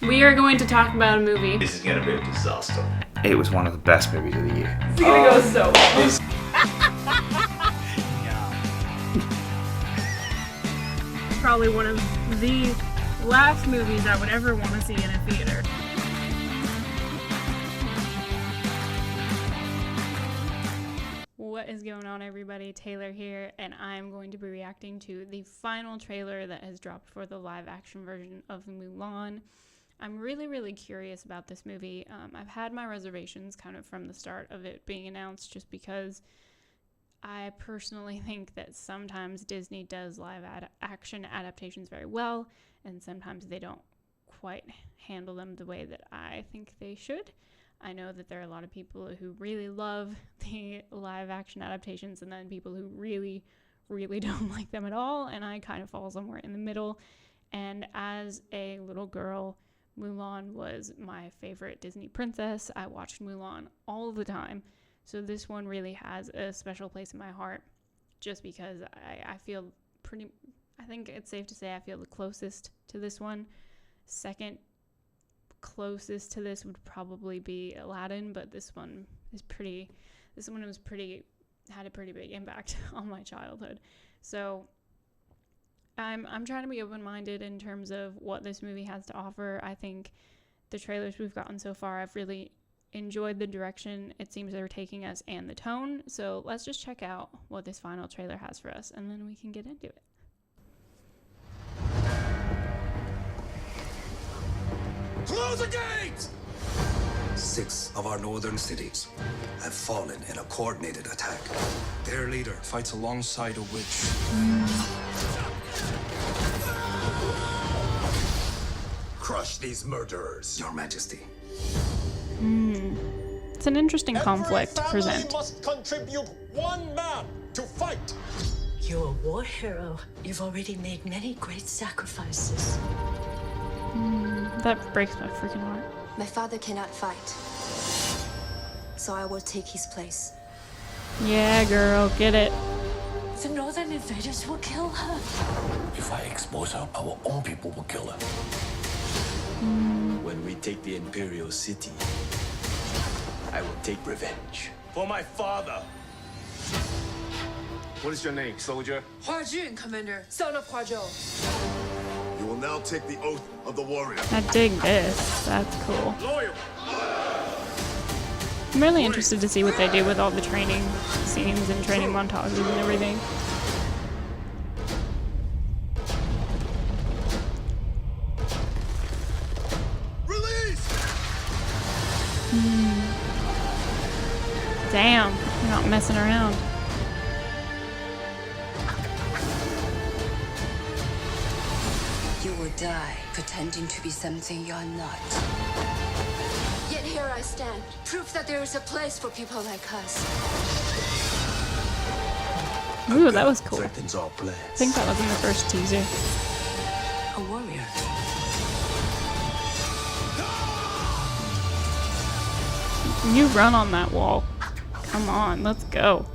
We are going to talk about a movie. This is gonna be a disaster. It was one of the best movies of the year. It's gonna go so well. Probably one of the last movies I would ever want to see in a theater. What is going on, everybody? Taylor here, and I'm going to be reacting to the final trailer that has dropped for the live-action version of Mulan. I'm really curious about this movie. I've had my reservations kind of from the start of it being announced, just because I personally think that sometimes Disney does live-action adaptations very well, and sometimes they don't quite handle them the way that I think they should. I know that there are a lot of people who really love the live-action adaptations, and then people who really don't like them at all, and I kind of fall somewhere in the middle. And as a little girl, Mulan was my favorite Disney princess. I watched Mulan all the time, so this one really has a special place in my heart, just because I feel I think it's safe to say I feel the closest to this one. Second closest to this would probably be Aladdin, but this one had a pretty big impact on my childhood. So I'm trying to be open-minded in terms of what this movie has to offer. I think the trailers we've gotten so far, I've really enjoyed the direction it seems they're taking us and the tone. So let's just check out what this final trailer has for us, and then we can get into it. Close the gates! 6 of our northern cities have fallen in a coordinated attack. Their leader fights alongside a witch. Crush these murderers, Your Majesty. It's an interesting conflict to present. Every family must contribute one man to fight. You're a war hero. You've already made many great sacrifices. That breaks my freaking heart. My father cannot fight, so I will take his place. Yeah, girl, get it. The northern invaders will kill her. If I expose her, our own people will kill her. When we take the Imperial City, I will take revenge. For my father! What is your name, soldier? Hua Jun, Commander, son of Hua Zhou. You will now take the oath of the warrior. I dig this. That's cool. Loyal! I'm really interested to see what they do with all the training scenes and training montages and everything. Release! Damn, you're not messing around. You will die pretending to be something you're not. Yet here I stand, proof that there is a place for people like us. Ooh, that was cool. Threatens our plans. I think that was in the first teaser. A warrior. You run on that wall. Come on, let's go.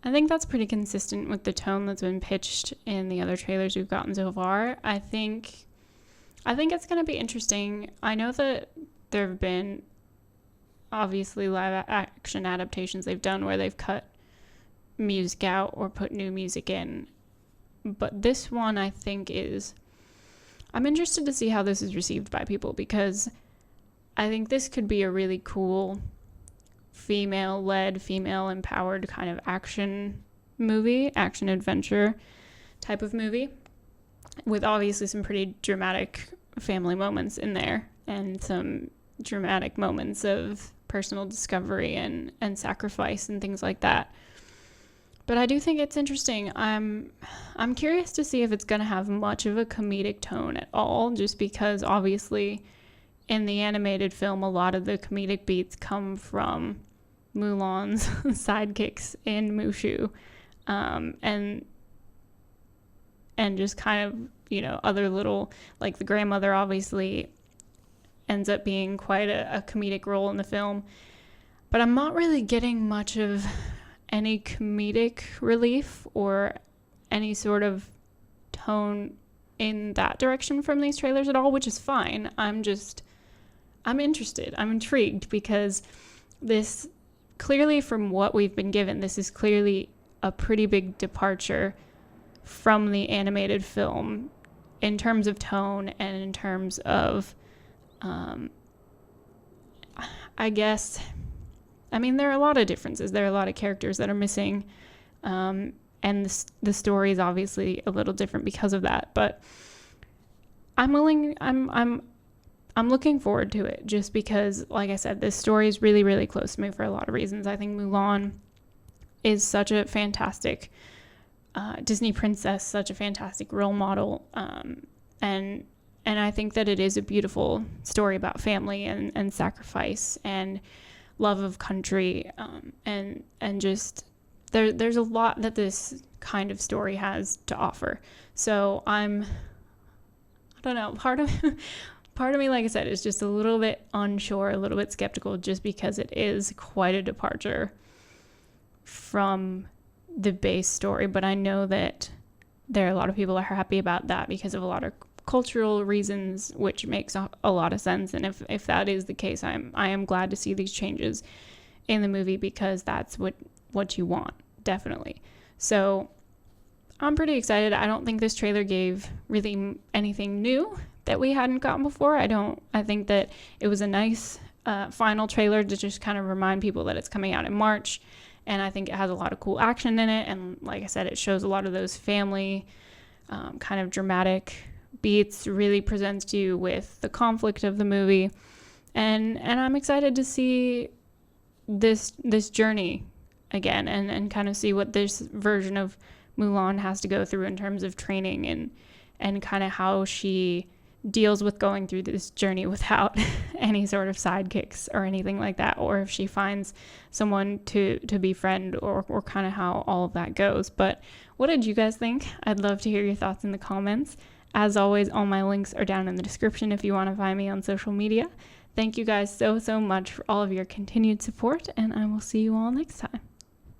I think that's pretty consistent with the tone that's been pitched in the other trailers we've gotten so far. I think it's going to be interesting. I know that there have been obviously live action adaptations they've done where they've cut music out or put new music in. But this one I think I'm interested to see how this is received by people, because I think this could be a really cool female-led, female-empowered kind of action adventure type of movie, with obviously some pretty dramatic family moments in there, and some dramatic moments of personal discovery and sacrifice and things like that. But I do think it's interesting. I'm curious to see if it's going to have much of a comedic tone at all, just because obviously in the animated film a lot of the comedic beats come from Mulan's sidekicks in Mushu, and just kind of, other little, like the grandmother obviously ends up being quite a comedic role in the film, but I'm not really getting much of any comedic relief or any sort of tone in that direction from these trailers at all, which is fine. I'm interested. I'm intrigued because this, clearly from what we've been given, this is clearly a pretty big departure from the animated film in terms of tone and in terms of, I guess, I mean, there are a lot of differences. There are a lot of characters that are missing, and the story is obviously a little different because of that. But I'm looking forward to it just because, like I said, this story is really, really close to me for a lot of reasons. I think Mulan is such a fantastic Disney princess, such a fantastic role model, and I think that it is a beautiful story about family and sacrifice and love of country, and just there's a lot that this kind of story has to offer. So I don't know, part of me, like I said, is just a little bit unsure, a little bit skeptical, just because it is quite a departure from the base story. But I know that there are a lot of people that are happy about that because of a lot of cultural reasons, which makes a lot of sense. And if that is the case, I am glad to see these changes in the movie, because that's what you want, definitely. So I'm pretty excited. I don't think this trailer gave really anything new that we hadn't gotten before. I think that it was a nice final trailer to just kind of remind people that it's coming out in March. And I think it has a lot of cool action in it. And like I said, it shows a lot of those family kind of dramatic beats, really presents you with the conflict of the movie. And I'm excited to see this journey again, and kind of see what this version of Mulan has to go through in terms of training and kind of how she deals with going through this journey without any sort of sidekicks or anything like that, or if she finds someone to befriend, or kind of how all of that goes. But what did you guys think? I'd love to hear your thoughts in the comments. As always, all my links are down in the description if you want to find me on social media. Thank you guys so much for all of your continued support, and I will see you all next time.